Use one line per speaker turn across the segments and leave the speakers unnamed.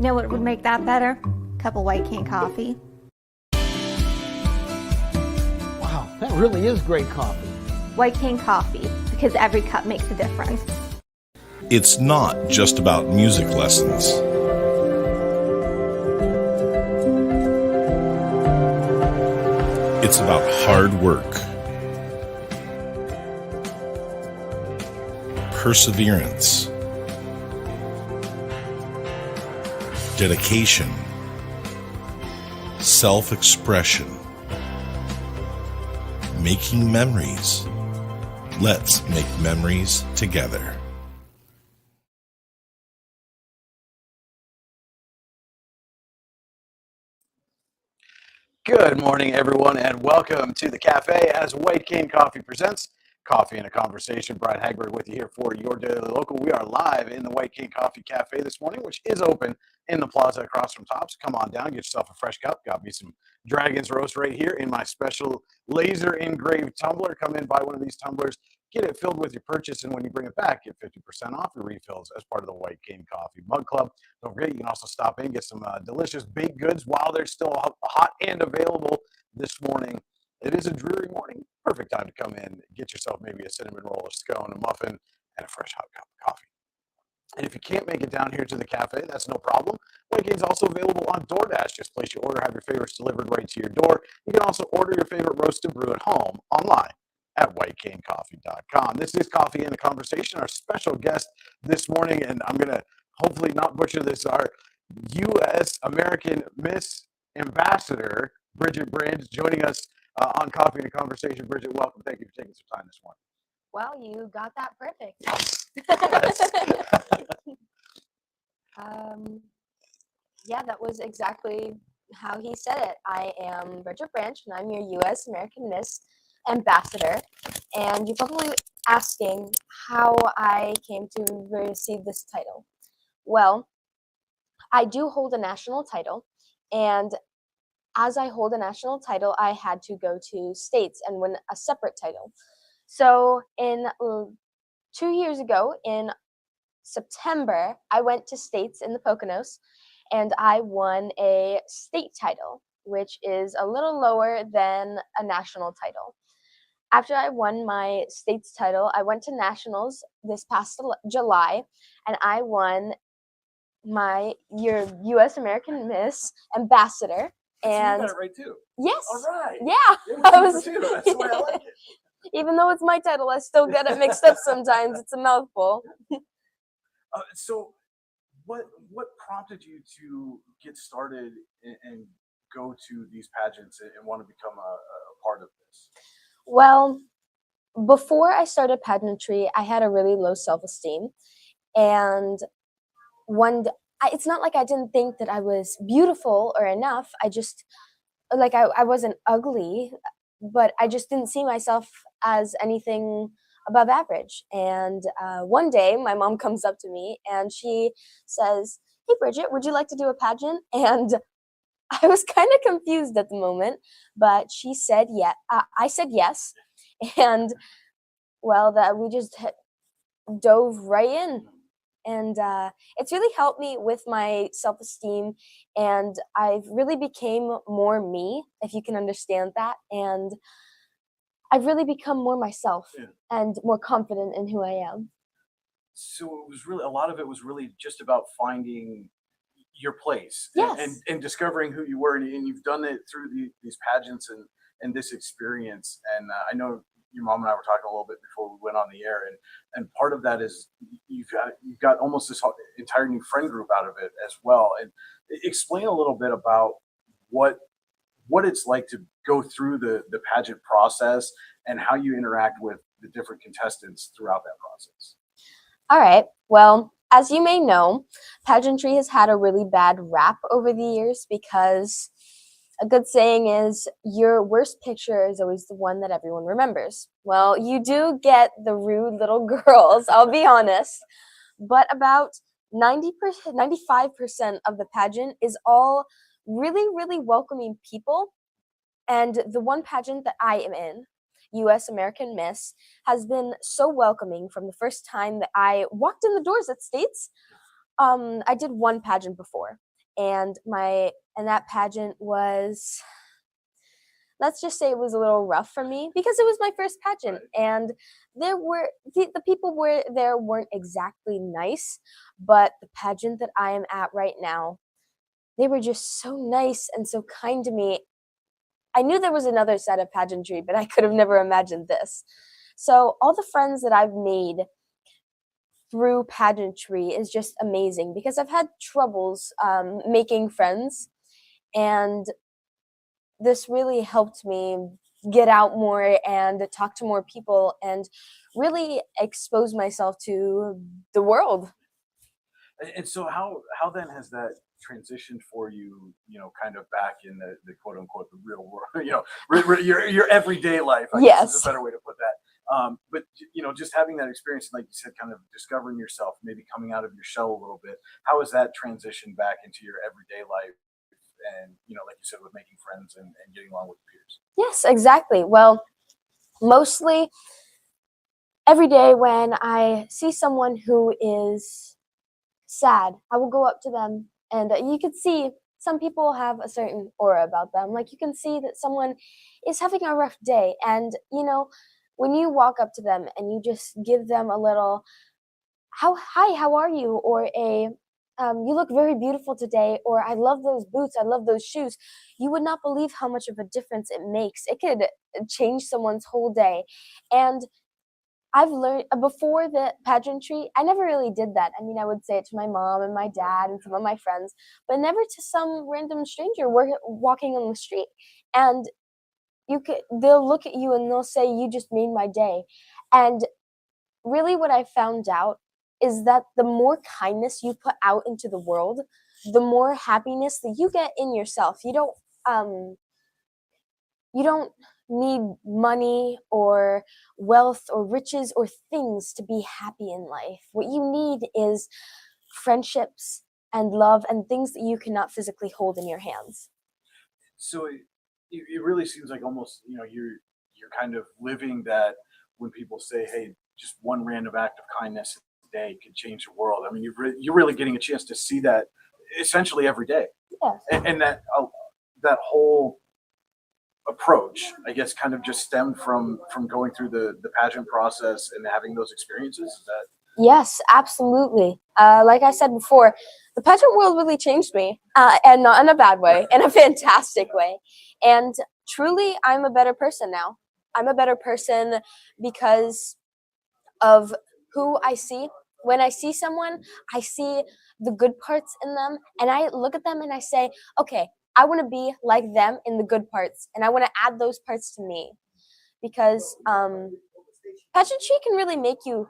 You know what would make that better? A cup of white cane coffee.
Wow, that really is great coffee.
White cane coffee, because every cup makes a difference.
It's not just about music lessons. It's about hard work, perseverance, dedication, self-expression, making memories. Let's make memories together.
Good morning, everyone, and welcome to the cafe as White Cane Coffee presents Coffee and a Conversation. Brian Hagberg with you here for your Daily Local. We are live in the White Cane Coffee Cafe this morning, which is open in the plaza across from Tops. Come on down, get yourself a fresh cup. Got me some Dragon's Roast right here in my special laser engraved tumbler. Come in, buy one of these tumblers, get it filled with your purchase, and when you bring it back, get 50% off your refills as part of the White Cane Coffee Mug Club. Don't forget, you can also stop in, get some delicious baked goods while they're still hot and available this morning. It is a dreary morning. Perfect time to come in, get yourself maybe a cinnamon roll, a scone, a muffin, and a fresh hot cup of coffee. And if you can't make it down here to the cafe, that's no problem. White Cane's also available on DoorDash. Just place your order, have your favorites delivered right to your door. You can also order your favorite roast and brew at home online at whitecanecoffee.com. This is Coffee and a Conversation. Our special guest this morning, and I'm going to hopefully not butcher this, our U.S. American Miss Ambassador, Bridgette Brands, joining us on Coffee and a Conversation. Bridgette, welcome. Thank you for taking some time this morning.
Well, you got that perfect. Yeah, that was exactly how he said it. I am Bridgette Branch, and I'm your U.S. American Miss Ambassador. And you're probably asking how I came to receive this title. Well, I do hold a national title, and as I hold a national title, I had to go to states and win a separate title. So in 2 years ago, in September, I went to states in the Poconos, and I won a state title, which is a little lower than a national title. After I won my state's title, I went to nationals this past July, and I won your U.S. American Miss Ambassador. And
you got it right too.
Yes.
All right.
Yeah.
That's the way I like it.
Even though it's my title, I still get it mixed up sometimes. It's a mouthful.
So, what prompted you to get started and go to these pageants and want to become a part of this?
Well, before I started pageantry, I had a really low self-esteem, and it's not like I didn't think that I was beautiful or enough. I just I wasn't ugly, but I just didn't see myself as anything above average. And one day my mom comes up to me and she says, "Hey Bridgette, would you like to do a pageant?" And I was kind of confused at the moment, but she said yeah. I said yes, and well, that we just dove right in. And it's really helped me with my self-esteem, and I've really became more me, if you can understand that. And I've really become more myself and more confident in who I am.
So it was really, a lot of it was really just about finding your place.
Yes.
and discovering who you were, and you've done it through these pageants and this experience. And I know your mom and I were talking a little bit before we went on the air, and part of that is you've got almost this entire new friend group out of it as well. And explain a little bit about what it's like to go through the pageant process and how you interact with the different contestants throughout that process.
All right. Well, as you may know, pageantry has had a really bad rap over the years because a good saying is your worst picture is always the one that everyone remembers. Well, you do get the rude little girls, I'll be honest, but about 90%, 95% of the pageant is all really, really welcoming people. And the one pageant that I am in, U.S. American Miss, has been so welcoming from the first time that I walked in the doors at States. I did one pageant before, and that pageant was, let's just say, it was a little rough for me because it was my first pageant, and the people there weren't exactly nice, but the pageant that I am at right now, they were just so nice and so kind to me. I knew there was another side of pageantry, but I could have never imagined this. So all the friends that I've made through pageantry is just amazing because I've had troubles making friends, and this really helped me get out more and talk to more people and really expose myself to the world.
And so how then has that transitioned for you, kind of back in the quote unquote the real world, your everyday life, I guess is
Yes.
a better way to put that. But just having that experience, like you said, kind of discovering yourself, maybe coming out of your shell a little bit. How has that transitioned back into your everyday life? And like you said, with making friends and getting along with peers.
Yes, exactly. Well, mostly every day when I see someone who is sad, I will go up to them, and you could see some people have a certain aura about them. Like, you can see that someone is having a rough day, and when you walk up to them and you just give them a little hi, how are you, or a you look very beautiful today, or I love those boots, I love those shoes, you would not believe how much of a difference it makes. It could change someone's whole day. And I've learned before the pageantry, I never really did that. I mean, I would say it to my mom and my dad and some of my friends, but never to some random stranger walking on the street. And they'll look at you and they'll say, "You just made my day." And really, what I found out is that the more kindness you put out into the world, the more happiness that you get in yourself. You don't need money or wealth or riches or things to be happy in life. What you need is friendships and love and things that you cannot physically hold in your hands.
So it really seems like almost you're kind of living that when people say, hey, just one random act of kindness a day could change the world. I mean, you're really getting a chance to see that essentially every day.
Yeah.
And that whole approach, I guess, kind of just stemmed from going through the pageant process and having those experiences. Is that
Yes, absolutely. Like I said before, the pageant world really changed me, and not in a bad way, in a fantastic way. And truly, I'm a better person now. I'm a better person because of who I see. When I see someone, I see the good parts in them, and I look at them and I say, okay, I want to be like them in the good parts, and I want to add those parts to me. Because pageantry can really make you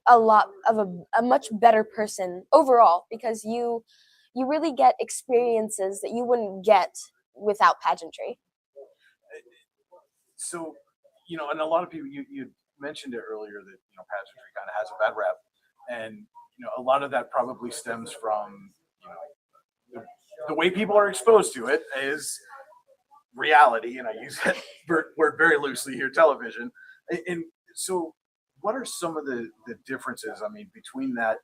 a lot of a much better person overall, because you really get experiences that you wouldn't get without pageantry.
so? And a lot of people, you mentioned it earlier that pageantry kind of has a bad rep, and a lot of that probably stems from the way people are exposed to it is reality, and I use that word very loosely here, television. And so, what are some of the differences? I mean, between that,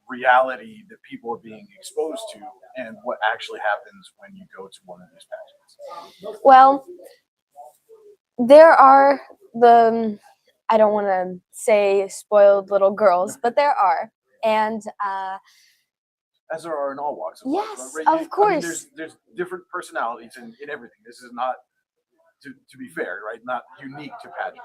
reality that people are being exposed to, and what actually happens when you go to one of these pageants.
Well, there are the I don't want to say spoiled little girls, but there are. And
As there are in all walks of life.
yes,
Right?
of
I mean,
course.
there's different personalities in everything. This is not, to be fair, right? Not unique to pageantry.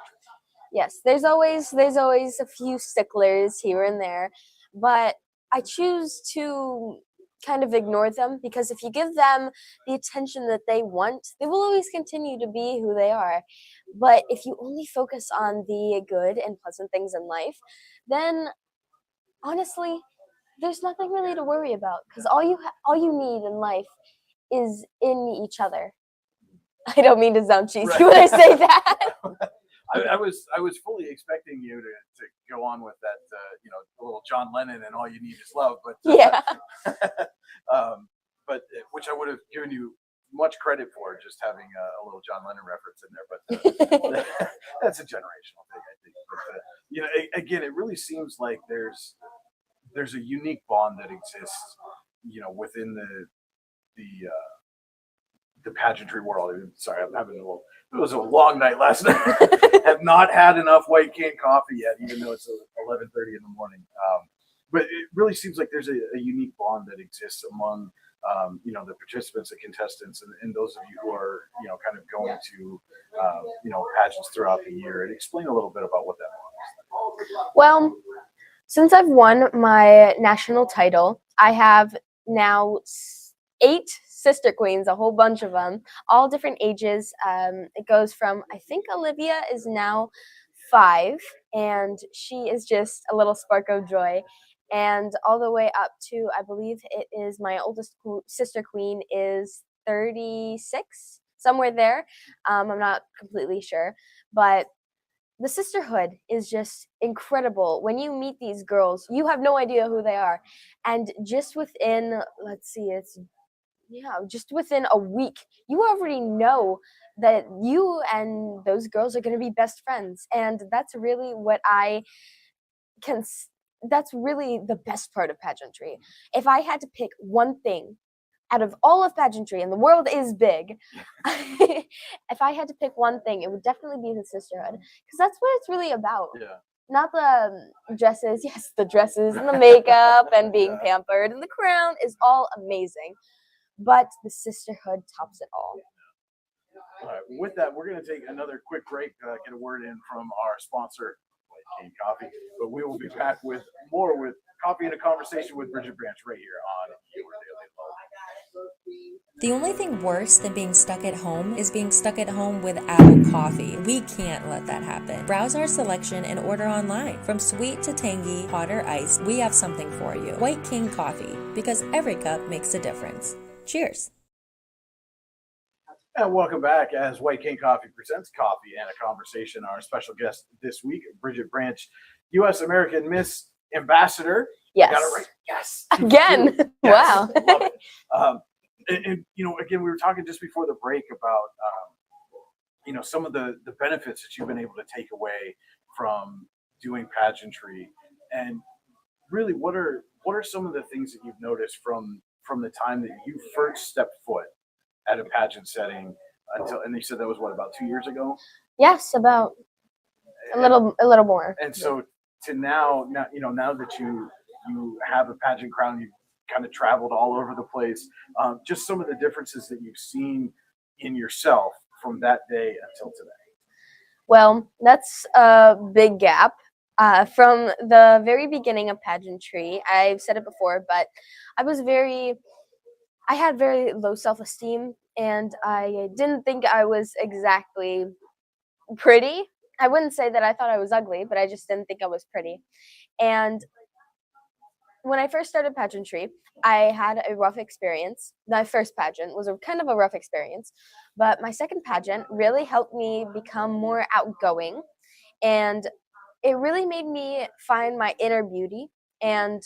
Yes, there's always a few sticklers here and there, but I choose to kind of ignore them, because if you give them the attention that they want, they will always continue to be who they are. But if you only focus on the good and pleasant things in life, then honestly, there's nothing really to worry about, because all you need in life is in each other. I don't mean to sound cheesy
Right.
when I say that.
I was fully expecting you to go on with that, a little John Lennon and all you need is love, but
Yeah.
but which I would have given you much credit for, just having a little John Lennon reference in there. But that's a generational thing, I think. But again, it really seems like there's a unique bond that exists within the pageantry world. Sorry, I'm having it was a long night last night. Have not had enough white cane coffee yet, even though it's 11:30 in the morning. But it really seems like there's a unique bond that exists among the participants, the contestants, and those of you who are kind of going to pageants throughout the year. And explain a little bit about what that bond is.
Well, since I've won my national title, I have now 8 sister queens, a whole bunch of them, all different ages. It goes from, I think Olivia is now 5, and she is just a little spark of joy, and all the way up to, I believe it is my oldest sister queen is 36, somewhere there. I'm not completely sure, but the sisterhood is just incredible. When you meet these girls, you have no idea who they are. And just within, let's see, just within a week, you already know that you and those girls are going to be best friends. And that's really what that's really the best part of pageantry. If I had to pick one thing out of all of pageantry, and the world is big, if I had to pick one thing, it would definitely be the sisterhood, because that's what it's really about.
Yeah.
Not the dresses. Yes, the dresses and the makeup and being pampered, and the crown is all amazing, but the sisterhood tops it all.
All right. With that, we're going to take another quick break, get a word in from our sponsor, White Cane Coffee. But we will be back with more with Coffee and a Conversation with Bridgette Branch right here on Your Daily Local.
The only thing worse than being stuck at home is being stuck at home without coffee. We can't let that happen. Browse our selection and order online. From sweet to tangy, hot or iced, we have something for you. White King Coffee, because every cup makes a difference. Cheers.
And welcome back as White Cane Coffee presents Coffee and a Conversation. Our special guest this week, Bridgette Branch, U.S. American Miss Ambassador.
Yes.
Got it right. Yes.
Again.
Yes.
Wow.
Love it. And again, we were talking just before the break about, some of the benefits that you've been able to take away from doing pageantry, and really, what are some of the things that you've noticed from the time that you first stepped foot at a pageant setting and you said that was about 2 years ago?
Yes, about a little more.
And so to now that you have a pageant crown, you've kind of traveled all over the place. Just some of the differences that you've seen in yourself from that day until today. Well,
that's a big gap. From the very beginning of pageantry, I've said it before, but I had very low self-esteem, and I didn't think I was exactly pretty. I wouldn't say that I thought I was ugly, but I just didn't think I was pretty. And when I first started pageantry, I had a rough experience. My first pageant was kind of a rough experience, but my second pageant really helped me become more outgoing, and it really made me find my inner beauty. And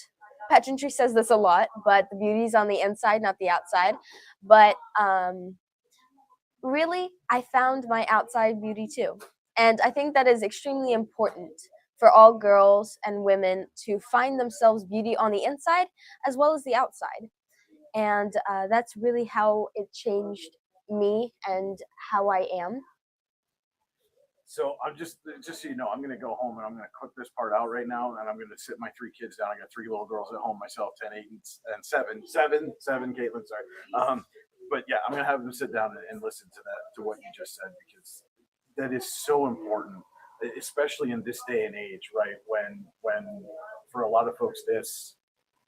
pageantry says this a lot, but the beauty's on the inside, not the outside. But really, I found my outside beauty too. And I think that is extremely important for all girls and women to find themselves beauty on the inside as well as the outside. And that's really how it changed me and how I am.
So I'm just so you know, I'm going to go home and I'm going to clip this part out right now, and I'm going to sit my 3 kids down. I got 3 little girls at home myself, 10, 8, and 7. 7, Caitlin, sorry. But yeah, I'm going to have them sit down and listen to what you just said, because that is so important, especially in this day and age, right? When for a lot of folks, this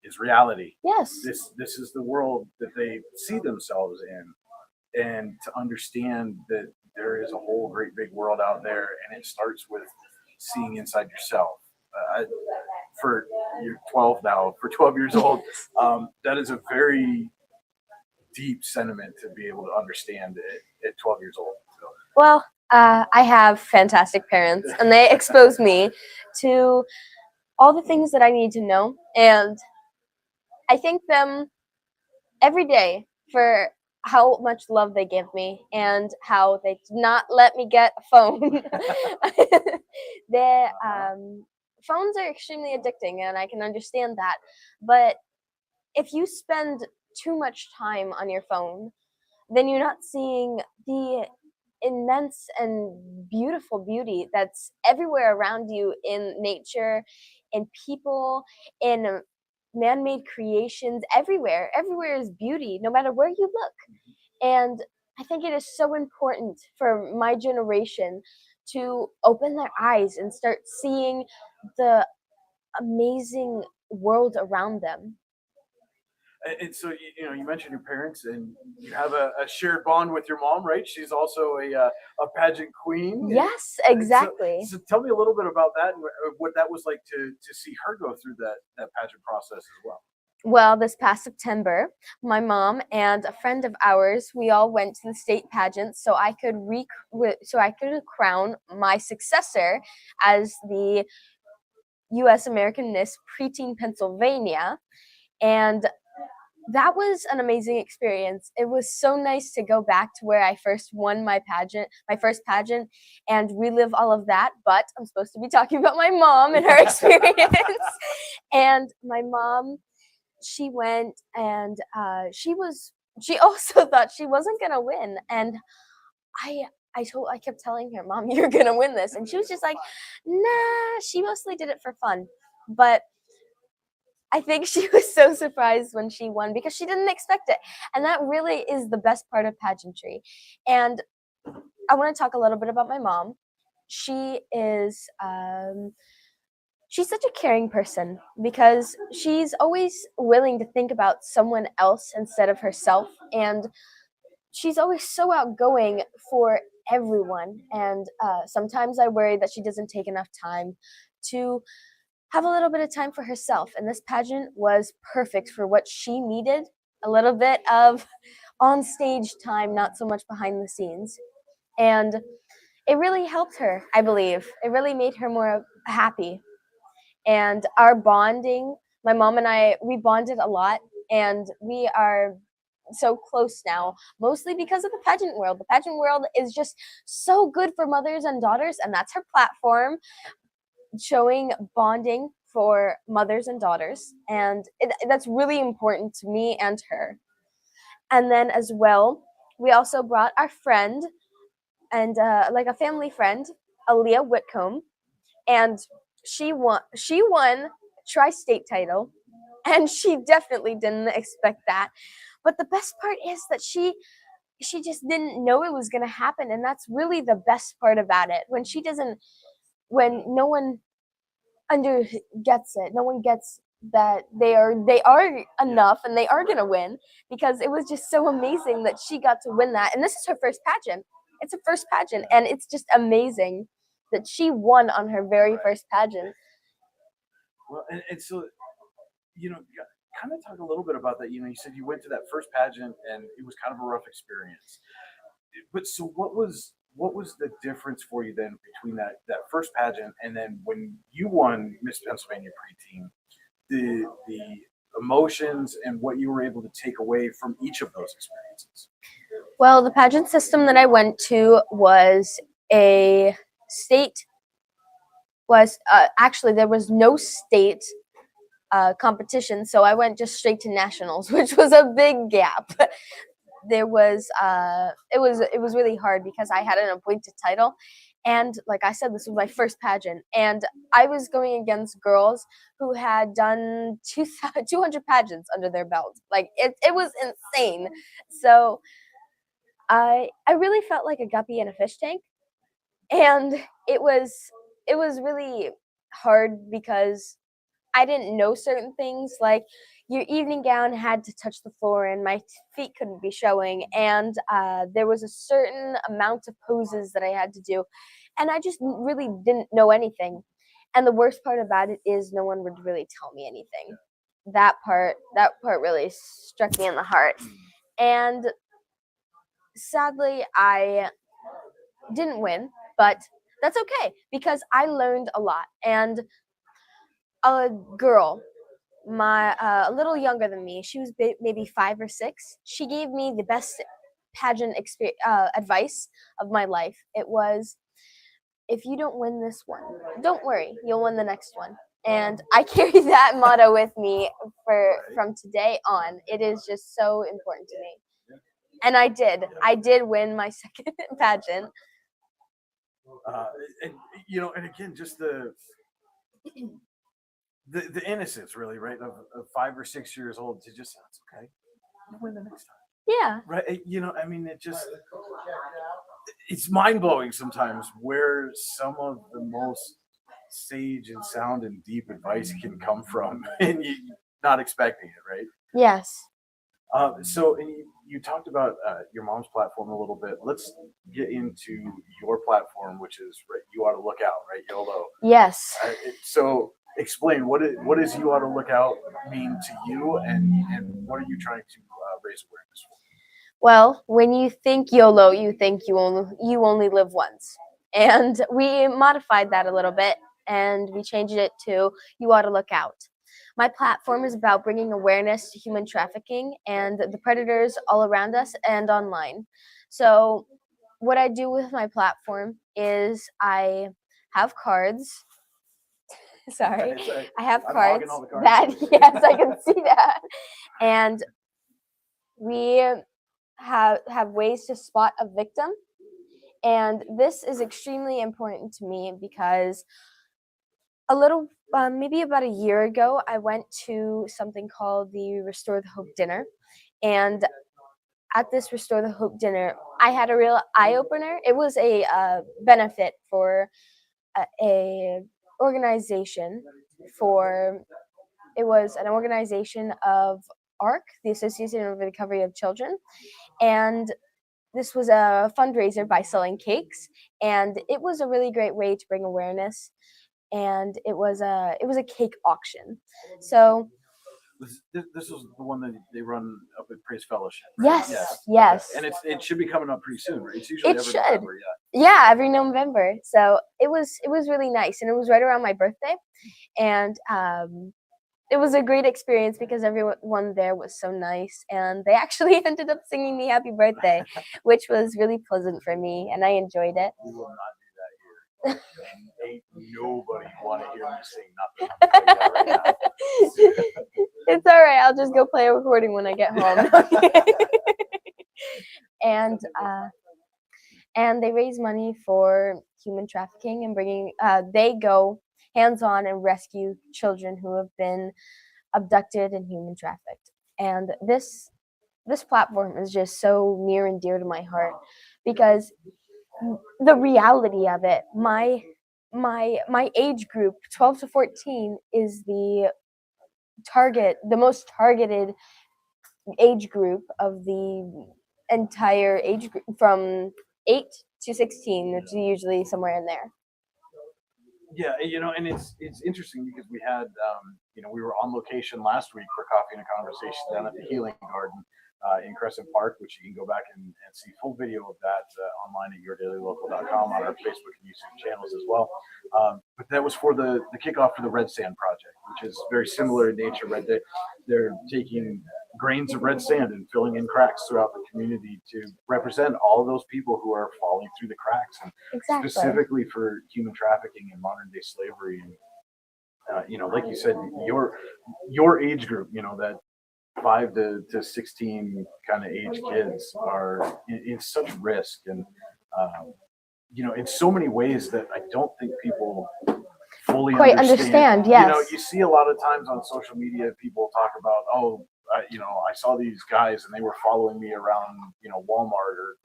is reality.
Yes.
This is the world that they see themselves in, and to understand that there is a whole great big world out there, and it starts with seeing inside yourself. For you're 12 now, for 12 years old, that is a very deep sentiment to be able to understand at 12 years old. So.
Well, I have fantastic parents, and they expose me to all the things that I need to know, and I thank them every day for how much love they give me and how they did not let me get a phone. Phones are extremely addicting, and I can understand that, but if you spend too much time on your phone, then you're not seeing the immense and beautiful beauty that's everywhere around you in nature, in people, in man-made creations. Everywhere is beauty, no matter where you look. And I think it is so important for my generation to open their eyes and start seeing the amazing world around them.
And so you mentioned your parents, and you have a shared bond with your mom, right? She's also a pageant queen.
Yes,
And
exactly.
So tell me a little bit about that and what that was like to see her go through that pageant process as well.
Well, this past September, my mom and a friend of ours, we all went to the state pageant so I could crown my successor as the U.S. American Miss Preteen Pennsylvania. And that was an amazing experience. It was so nice to go back to where I first won my first pageant, and relive all of that. But I'm supposed to be talking about my mom and her experience. And my mom, she went and she also thought she wasn't gonna win. And I kept telling her, Mom, you're gonna win this. And she was just like, nah, she mostly did it for fun. But I think she was so surprised when she won because she didn't expect it. And that really is the best part of pageantry. And I want to talk a little bit about my mom. She is, she's such a caring person because she's always willing to think about someone else instead of herself. And she's always so outgoing for everyone. And sometimes I worry that she doesn't take enough time to have a little bit of time for herself. And this pageant was perfect for what she needed, a little bit of on stage time, not so much behind the scenes. And it really helped her, I believe. It really made her more happy. And our bonding, my mom and I, we bonded a lot, and we are so close now, mostly because of the pageant world. The pageant world is just so good for mothers and daughters, and that's her platform, showing bonding for mothers and daughters. And that's really important to me and her. And then as well, we also brought our friend and like a family friend, Aaliyah Whitcomb, and she won tri-state title, and she definitely didn't expect that. But the best part is that she just didn't know it was going to happen, and that's really the best part about it. When no one gets it, no one gets that they are enough and they are going to win, because it was just so amazing that she got to win that. And this is her first pageant. It's her first pageant, and it's just amazing that she won on her very first pageant.
Well, and so kind of talk a little bit about that. You said you went to that first pageant and it was kind of a rough experience. But so what was the difference for you then between that first pageant and then when you won Miss Pennsylvania preteen, the emotions and what you were able to take away from each of those experiences?
Well, the pageant system that I went to was a state actually there was no state competition, so I went just straight to nationals, which was a big gap. There was it was really hard because I had an appointed title, and like I said, this was my first pageant, and I was going against girls who had done 200 pageants under their belt. Like it was insane. So I really felt like a guppy in a fish tank, and it was really hard because I didn't know certain things, like your evening gown had to touch the floor and my feet couldn't be showing, and there was a certain amount of poses that I had to do, and I just really didn't know anything. And the worst part about it is no one would really tell me anything. That part really struck me in the heart. And sadly, I didn't win, but that's okay because I learned a lot. And a girl, a little younger than me, she was maybe 5 or 6. She gave me the best pageant advice of my life. It was, if you don't win this one, don't worry, you'll win the next one. And I carry that motto with me from today on. It is just so important to me. And I did win my second pageant.
And and again, just the innocence, really, right, of 5 or 6 years old to just, it's okay, you win the next time,
Yeah.
right? I mean, it's mind blowing sometimes where some of the most sage and sound and deep advice can come from, and you not expecting it, right?
Yes.
So, and you talked about your mom's platform a little bit. Let's get into your platform, which is, right, You Ought to Look Out, right? YOLO.
Yes.
So, explain what does You Ought to Look Out mean to you, and what are you trying to raise awareness for?
Well, when you think YOLO, you think you only live once. And we modified that a little bit and we changed it to You Ought to Look Out. My platform is about bringing awareness to human trafficking and the predators all around us and online. So, what I do with my platform is I have cards. Sorry. I have
I'm
cards
hogging all the cards
that,
today.
yes, I can see that. And we have ways to spot a victim. And this is extremely important to me because maybe about a year ago, I went to something called the Restore the Hope dinner. And at this Restore the Hope dinner, I had a real eye opener. It was a benefit for a organization it was an organization of ARC, the Association of Recovery of Children. And this was a fundraiser by selling cakes, and it was a really great way to bring awareness. And it was a cake auction. So
This was the one that they run up at Praise Fellowship, right?
yes.
Okay. And it should be coming up pretty soon, right? It's usually every November,
Yeah, every November. So it was really nice, and it was right around my birthday, and it was a great experience because everyone there was so nice, and they actually ended up singing me happy birthday, which was really pleasant for me, and I enjoyed it.
We will not do that here. Ain't nobody want to hear me sing nothing. I'm telling you that right now.
It's all right. I'll just go play a recording when I get home. And they raise money for human trafficking and they go hands-on and rescue children who have been abducted and human trafficked. And this platform is just so near and dear to my heart because the reality of it, my age group, 12 to 14, is the most targeted age group of the entire age group from 8 to 16. It's usually somewhere in there.
Yeah, and it's interesting because we had, we were on location last week for Coffee and a Conversation down at the Healing Garden in Crescent Park, which you can go back and see full video of that online at yourdailylocal.com on our Facebook and YouTube channels as well. But that was for the kickoff for the Red Sand Project, which is very similar in nature. Right, they're taking grains of red sand and filling in cracks throughout the community to represent all of those people who are falling through the cracks, and specifically for human trafficking and modern day slavery. And like you said, your age group, that 5 to 16 kind of age kids are in such risk, and in so many ways that I don't think people fully
quite understand. Yes.
You see a lot of times on social media, people talk about, I saw these guys and they were following me around, Walmart or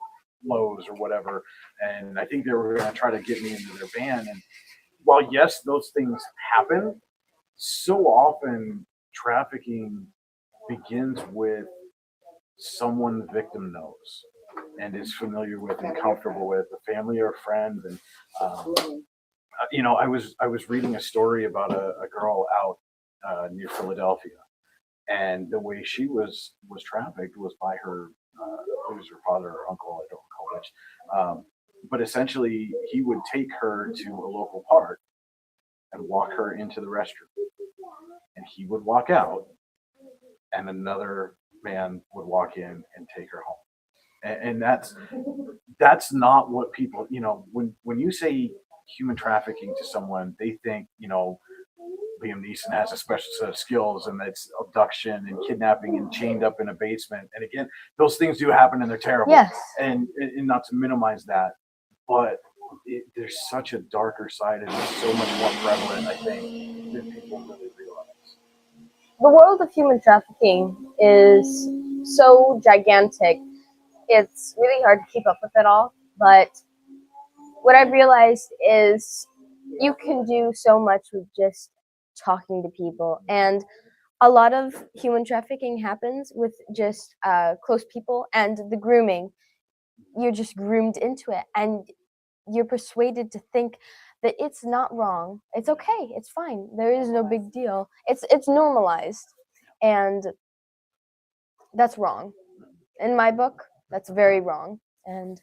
Lowe's or whatever, and I think they were going to try to get me into their van. And while yes, those things happen, so often trafficking begins with someone the victim knows and is familiar with and comfortable with, a family or a friend. And I was reading a story about a girl out near Philadelphia, and the way she was trafficked was by her it was her father or uncle, I don't recall which, but essentially he would take her to a local park and walk her into the restroom, and he would walk out, and another man would walk in and take her home. And that's not what people, when you say human trafficking to someone, they think, Liam Neeson has a special set of skills, and it's abduction and kidnapping and chained up in a basement. And again, those things do happen, and they're terrible.
Yes.
And not to minimize that, but there's such a darker side, and it's so much more prevalent, I think, than people really realize.
The world of human trafficking is so gigantic. It's really hard to keep up with it all. But what I've realized is you can do so much with just talking to people. And a lot of human trafficking happens with just close people, and the grooming. You're just groomed into it, and you're persuaded to think that it's not wrong. It's okay. It's fine. There is no big deal. It's normalized, and that's wrong. In my book, that's very wrong, and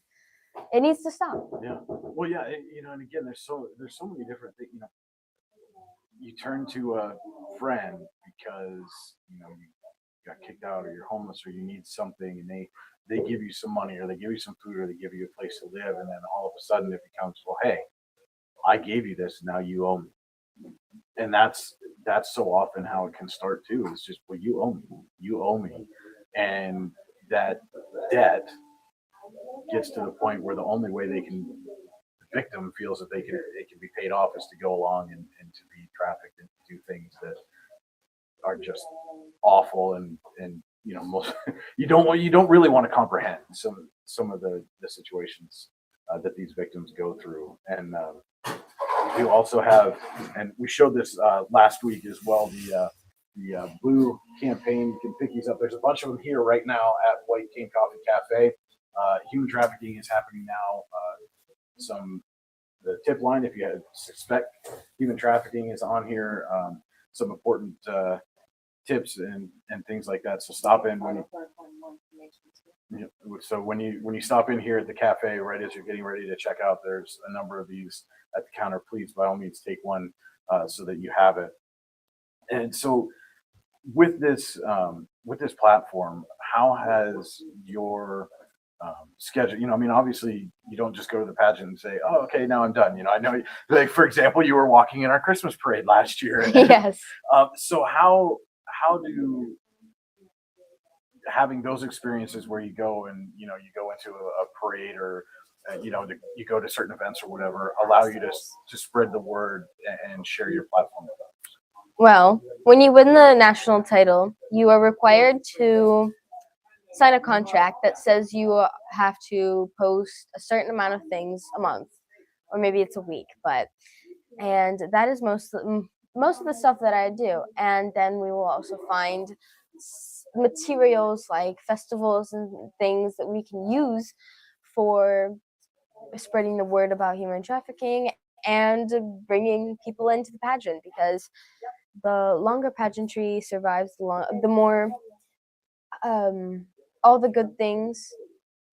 it needs to stop.
Yeah. Well, yeah. And again, there's so many different things. You turn to a friend because you got kicked out, or you're homeless, or you need something, and they give you some money, or they give you some food, or they give you a place to live, and then all of a sudden it becomes, well, hey, I gave you this, now you owe me. And that's so often how it can start too. It's just, well, you owe me, and that debt gets to the point where the only way the victim feels that it can be paid off is to go along and to be trafficked and do things that are just awful, and most you don't really want to comprehend some of the situations that these victims go through. And we also have, and we showed this last week as well, the Blue campaign. You can pick these up. There's a bunch of them here right now at White Cane Coffee Cafe. Human trafficking is happening now. The tip line, if you suspect human trafficking, is on here. Some important tips and things like that. So stop in when you stop in here at the cafe, right as you're getting ready to check out, there's a number of these at the counter. Please, by all means, take one so that you have it. And so with this platform, how has your schedule, obviously you don't just go to the pageant and say, oh, okay, now I'm done. I know, like, for example, you were walking in our Christmas parade last year.
Yes.
So how do having those experiences where you go and, you go into a parade, or, you go to certain events or whatever, allow you to spread the word and share your platform with others?
Well, when you win the national title, you are required to sign a contract that says you have to post a certain amount of things a month, or maybe it's a week, and that is most of the stuff that I do. And then we will also find materials like festivals and things that we can use for spreading the word about human trafficking and bringing people into the pageant, because the longer pageantry survives, the more all the good things,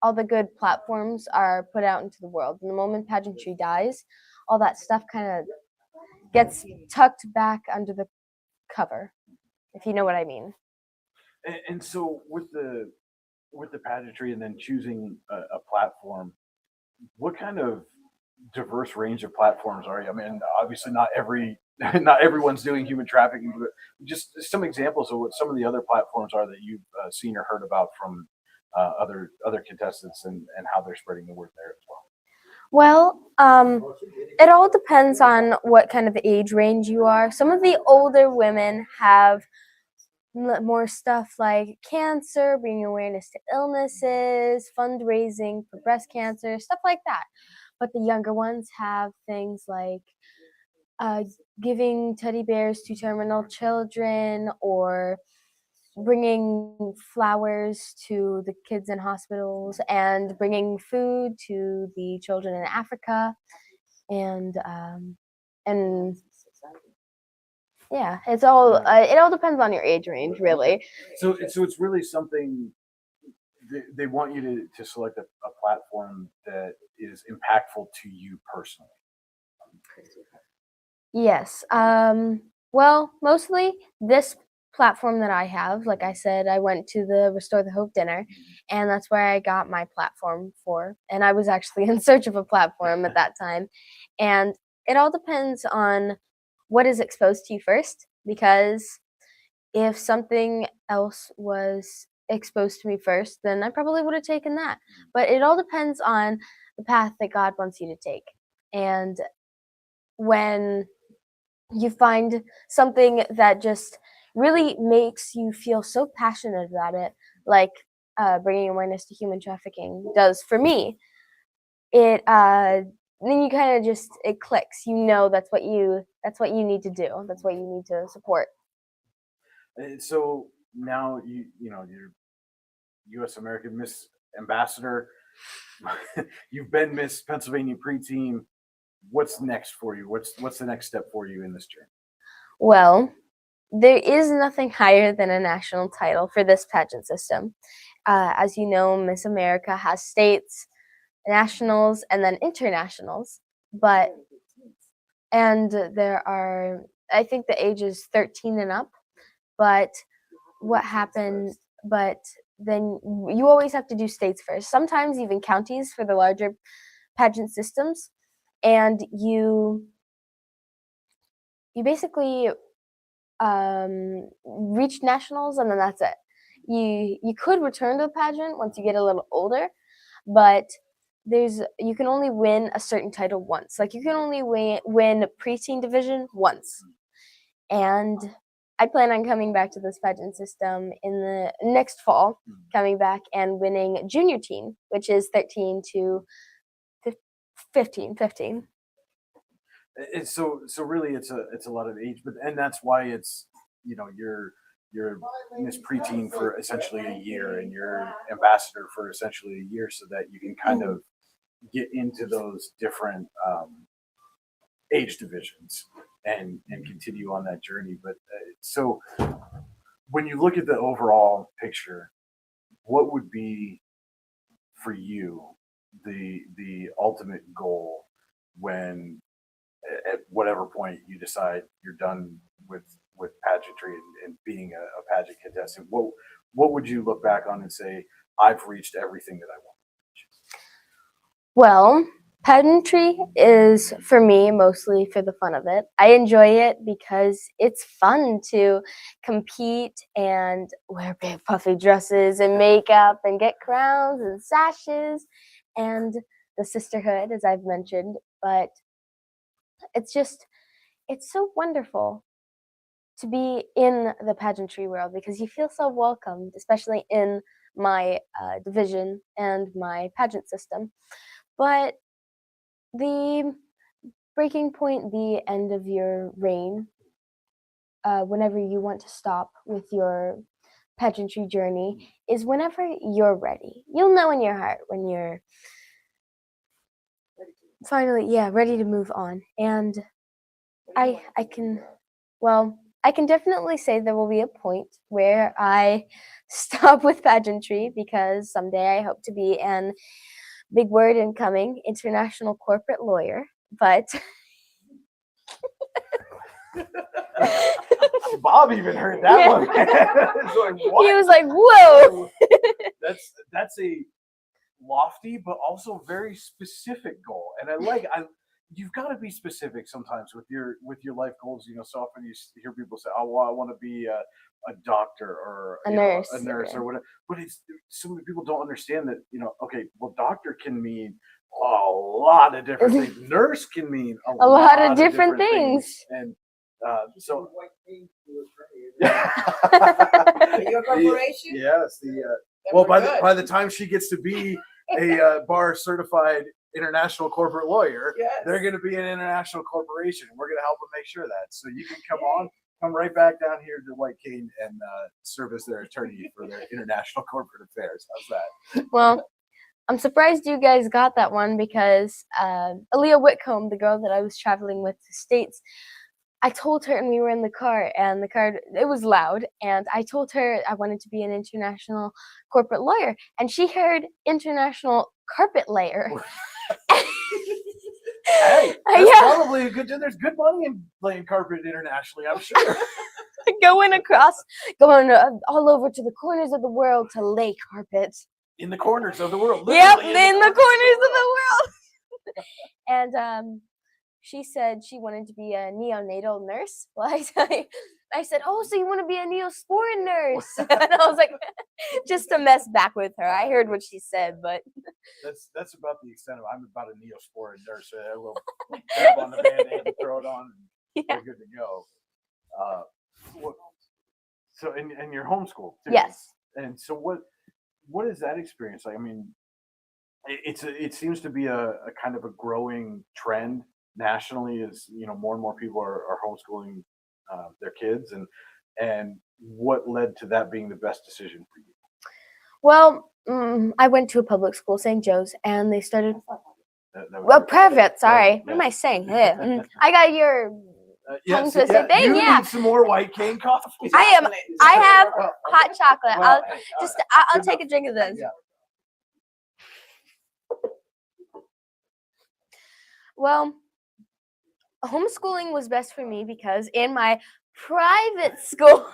all the good platforms are put out into the world. And the moment pageantry dies, all that stuff kind of gets tucked back under the cover, if you know what I mean.
And so with the pageantry and then choosing a platform, what kind of diverse range of platforms are you? I mean, obviously not everyone's doing human trafficking, but just some examples of what some of the other platforms are that you've seen or heard about from other contestants, and how they're spreading the word there as well.
Well, it all depends on what kind of age range you are. Some of the older women have more stuff like cancer, bringing awareness to illnesses, fundraising for breast cancer, stuff like that. But the younger ones have things like giving teddy bears to terminal children, or bringing flowers to the kids in hospitals, and bringing food to the children in Africa, and yeah, it's all it all depends on your age range, really.
So it's really something they want you to select a platform that is impactful to you personally.
Yes. Well, mostly this platform that I have, like I said, I went to the Restore the Hope dinner, and that's where I got my platform for. And I was actually in search of a platform at that time. And it all depends on what is exposed to you first, because if something else was exposed to me first, then I probably would have taken that. But it all depends on the path that God wants you to take. And when you find something that just really makes you feel so passionate about it, like bringing awareness to human trafficking does for me, it then you kind of just, it clicks. You know that's what you need to do. That's what you need to support.
So now you're U.S. American Miss Ambassador. You've been Miss Pennsylvania preteen. What's next for you? What's the next step for you in this journey?
Well, there is nothing higher than a national title for this pageant system. As you know, Miss America has states, nationals, and then internationals. And there are, I think the age is 13 and up. But then you always have to do states first. Sometimes even counties for the larger pageant systems. And you basically reach nationals, and then that's it. You could return to the pageant once you get a little older, but you can only win a certain title once. Like, you can only win preteen division once. And I plan on coming back to this pageant system in the next fall, coming back and winning junior teen, which is 13 to 15.
So really, it's a lot of age, and that's why it's you're Miss Preteen for essentially a year, and you're ambassador for essentially a year, so that you can kind of get into those different age divisions and continue on that journey. But so when you look at the overall picture, what would be for you the ultimate goal when, at whatever point you decide you're done with pageantry and being a pageant contestant, what would you look back on and say, I've reached everything that I want to reach?
Well, pageantry is, for me, mostly for the fun of it. I enjoy it because it's fun to compete and wear big puffy dresses and makeup and get crowns and sashes and the sisterhood, as I've mentioned. But it's so wonderful to be in the pageantry world because you feel so welcomed, especially in my division and my pageant system. But the breaking point, the end of your reign, whenever you want to stop with your pageantry journey, is whenever you're ready. You'll know in your heart when you're finally, ready to move on. And I can definitely say there will be a point where I stop with pageantry, because someday I hope to be an, big word incoming, international corporate lawyer. But
Bob even heard that one. Like, what?
He was like, "Whoa!"
That's a lofty but also very specific goal, and you've got to be specific sometimes with your life goals. So often you hear people say, "Oh, well, I want to be a doctor or
a nurse
or whatever." But so many people don't understand that. Okay, well, doctor can mean a lot of different things. Nurse can mean a
lot of different things.
And so,
Are you a corporation?
Yes. Well, by the time she gets to be a bar certified international corporate lawyer,
yes,
they're going to be an international corporation. We're going to help them make sure that. So you can come right back down here to White Cane and serve as their attorney for their international corporate affairs. How's that?
Well, I'm surprised you guys got that one, because Aaliyah Whitcomb, the girl that I was traveling with to States, I told her, and we were in the car, and it was loud, and I told her I wanted to be an international corporate lawyer, and she heard international carpet layer.
Hey, that's probably a good. There's good money in laying carpet internationally, I'm sure.
going all over to the corners of the world to lay carpet.
In the corners of the world.
Yep, in the corners of the world. And she said she wanted to be a neonatal nurse. Well, I said, oh, so you want to be a neosporin nurse? And I was like, just to mess back with her. I heard what she said, but
That's about the extent of. I'm about a Neosporin nurse. A little dab on the Band-Aid and throw it on, and
yeah.
we're good to go. So and you're homeschooled too.
Yes.
And so what is that experience like? I mean, it seems to be a kind of a growing trend nationally. Is more and more people are homeschooling their kids, and what led to that being the best decision for you?
Well, I went to a public school, St. Joe's, and they started.
That
Well,
was
private. Sorry,
private,
what am I saying? I got your tongue
so,
twisted thing.
You
Yeah,
need some more white cane coffee.
I have hot chocolate.
Well,
I'll take a drink of this.
Yeah.
Well, homeschooling was best for me because in my private school,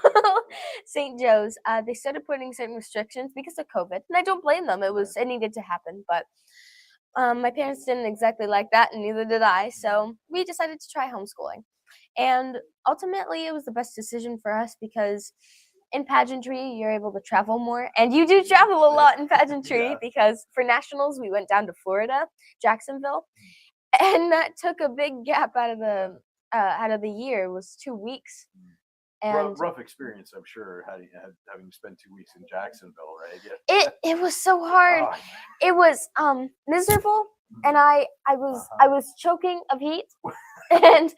St. Joe's, they started putting certain restrictions because of COVID, and I don't blame them. It needed to happen, but my parents didn't exactly like that, and neither did I. So we decided to try homeschooling, and ultimately, it was the best decision for us because in pageantry, you're able to travel more, and you do travel a lot in pageantry because for nationals, we went down to Florida, Jacksonville. And that took a big gap out of the year. It was 2 weeks, and
rough experience, I'm sure, having spent 2 weeks in Jacksonville, right? Yeah.
it was so hard.
Oh,
It was miserable, and I was choking of heat, and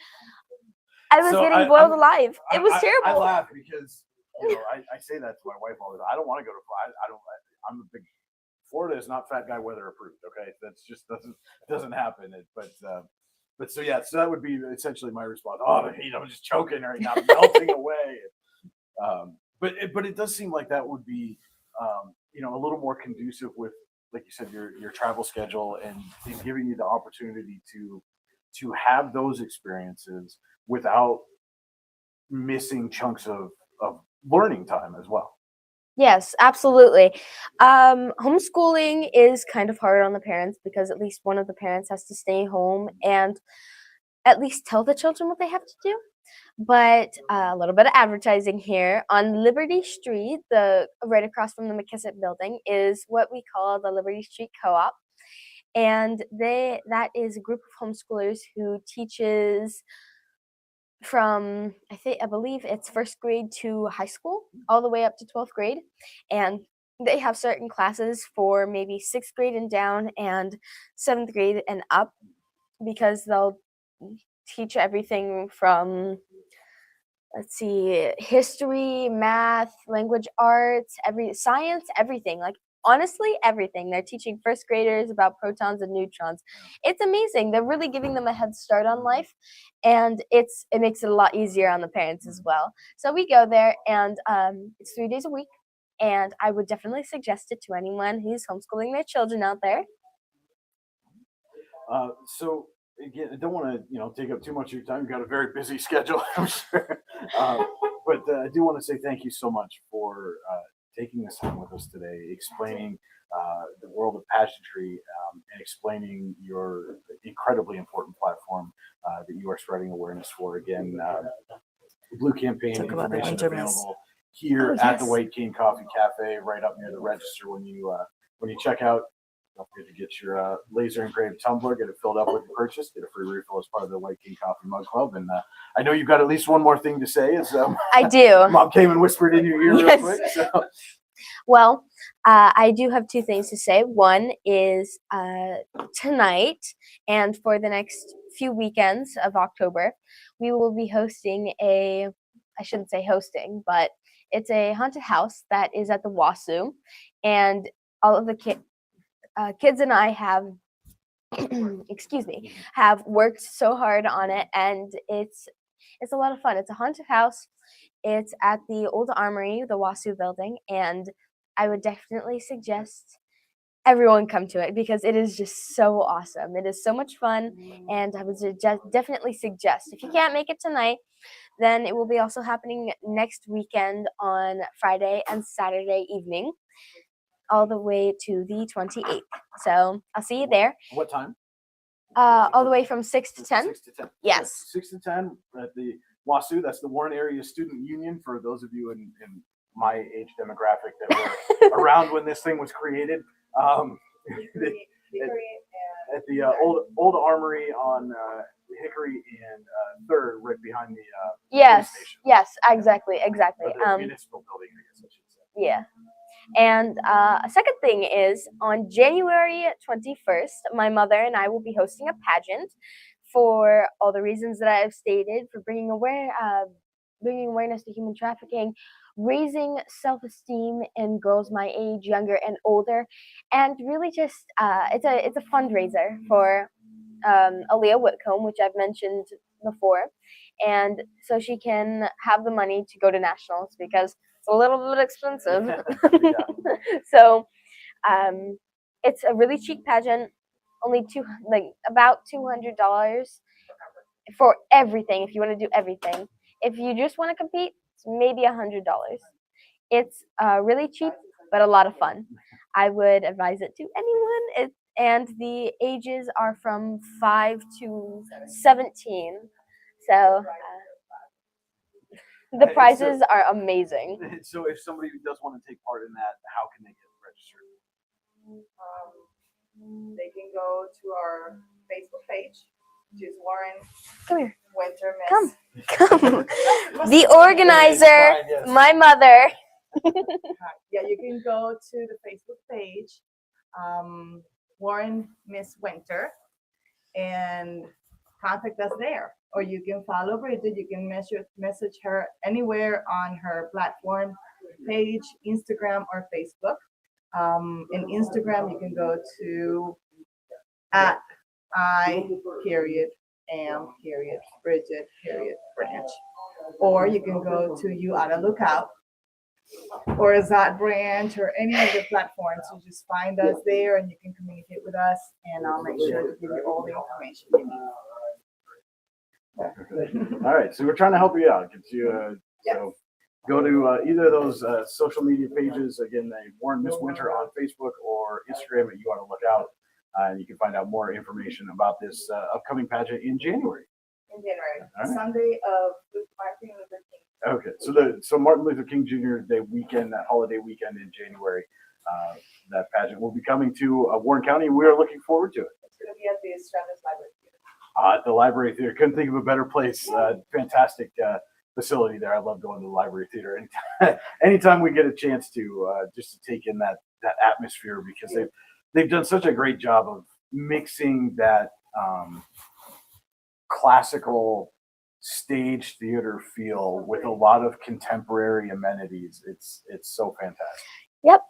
I was getting boiled alive. It was terrible.
I laugh because I say that to my wife all the time. I don't want to go to Florida. I'm a big. Florida is not fat guy weather approved. Okay, that's just doesn't happen. But so yeah, so that would be essentially my response. Oh, the heat! I'm just choking right now, melting away. But it does seem like that would be a little more conducive with, like you said, your travel schedule and giving you the opportunity to have those experiences without missing chunks of learning time as well.
Yes, absolutely. Homeschooling is kind of hard on the parents because at least one of the parents has to stay home and at least tell the children what they have to do. But a little bit of advertising here. On Liberty Street, right across from the McKissick building, is what we call the Liberty Street Co-op. And that is a group of homeschoolers who teaches from I believe it's first grade to high school, all the way up to 12th grade, and they have certain classes for maybe 6th grade and down and 7th grade and up, because they'll teach everything from history, math, language arts, science, everything. Like honestly, everything. They're teaching first graders about protons and neutrons. It's amazing. They're really giving them a head start on life, and it makes it a lot easier on the parents as well. So we go there, and it's 3 days a week, and I would definitely suggest it to anyone who's homeschooling their children out there.
So again, I don't want to take up too much of your time. You've got a very busy schedule, I'm sure. But I do want to say thank you so much for taking this time with us today, explaining the world of pageantry and explaining your incredibly important platform that you are spreading awareness for. Again, the Blue Campaign information available here at the White Cane Coffee Cafe, right up near the register when you check out. Don't forget to get your laser engraved tumbler, get it filled up with your purchase, get a free refill as part of the White King Coffee Mug Club. And I know you've got at least one more thing to say.
I do.
Mom came and whispered in your ear real quick. So.
Well, I do have 2 things to say. One is tonight and for the next few weekends of October, we will be hosting I shouldn't say hosting, but it's a haunted house that is at the WASU, and all of the kids and I have, have worked so hard on it, and it's a lot of fun. It's a haunted house. It's at the old armory, the WASU building, and I would definitely suggest everyone come to it because it is just so awesome. It is so much fun, and I would definitely suggest, if you can't make it tonight, then it will be also happening next weekend on Friday and Saturday evening, all the way to the 28th. So I'll see you there.
What time?
All the way from 6 to 10?
6 to 10.
Yes.
6 to 10 at the WASU. That's the Warren Area Student Union for those of you in my age demographic that were around when this thing was created. At the old Armory on Hickory and 3rd, right behind the
Yes,
police station.
yes, exactly.
Or the municipal building, I guess I should say.
Yeah. And a second thing is on January 21st, my mother and I will be hosting a pageant for all the reasons that I've stated, for bringing awareness to human trafficking, raising self-esteem in girls my age, younger and older, and really just it's a fundraiser for Aaliyah Whitcomb, which I've mentioned before, and so she can have the money to go to nationals because it's a little bit expensive. So it's a really cheap pageant, only about $200 for everything. If you want to do everything, if you just want to compete, it's maybe $100. It's really cheap, but a lot of fun. I would advise it to anyone. And the ages are from 5 to 17. So the prizes are amazing.
So if somebody does want to take part in that, how can they get registered?
They can go to our Facebook page, which is Warren
Come here.
Winter Miss.
Come. The organizer, my mother.
Yeah, you can go to the Facebook page, Warren Miss Winter, and contact us there. Or you can follow Bridgette. You can message her anywhere on her platform page, Instagram or Facebook. In Instagram, you can go to @I_am_Bridgette_branch. Or you can go to You Oughta Look Out or Zot Branch or any of the platforms. You just find us there and you can communicate with us, and I'll make sure to give you all the information you need.
All right, so we're trying to help you out. Get you, so go to either of those social media pages. Again, Warren Miss Winter on Facebook or Instagram at You Oughta Look Out. And you can find out more information about this upcoming pageant in January.
In January,
All right.
Sunday of Martin Luther King.
Okay, so Martin Luther King Jr. Day weekend, that holiday weekend in January, that pageant will be coming to Warren County. We are looking forward to it.
It's going to be at the Stratus Library Theater.
At the Library Theater, couldn't think of a better place. Fantastic facility there. I love going to the Library Theater anytime we get a chance to just to take in that atmosphere, because they've done such a great job of mixing that classical stage theater feel with a lot of contemporary amenities. It's so fantastic.
Yep.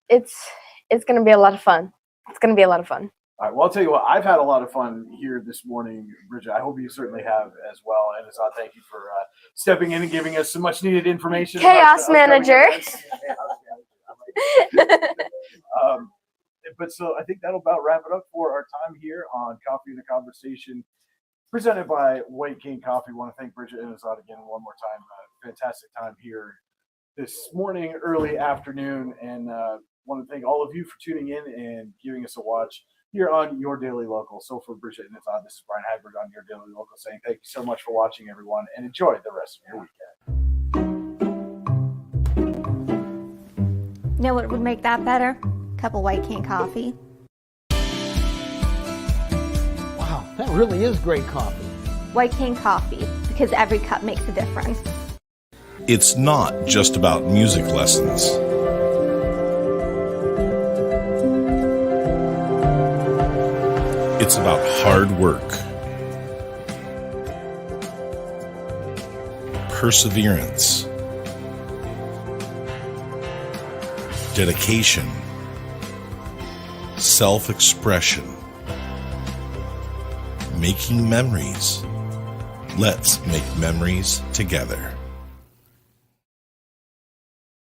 It's gonna be a lot of fun. It's gonna be a lot of fun.
All right. Well, I'll tell you what, I've had a lot of fun here this morning, Bridgette. I hope you certainly have as well. And Azad, thank you for stepping in and giving us some much needed information.
Chaos manager.
But so I think that'll about wrap it up for our time here on Coffee and a Conversation, presented by White King Coffee. I want to thank Bridgette and Azad again one more time. Fantastic time here this morning, early afternoon, and want to thank all of you for tuning in and giving us a watch here on Your Daily Local. So for Bridgette and Azad, this is Brian Hagberg on Your Daily Local saying thank you so much for watching, everyone, and enjoy the rest of your weekend.
You know what would make that better? Cup of White King coffee.
Wow, that really is great coffee.
White King coffee, because every cup makes a difference.
It's not just about music lessons. It's about hard work, perseverance, dedication, self-expression, making memories. Let's make memories together.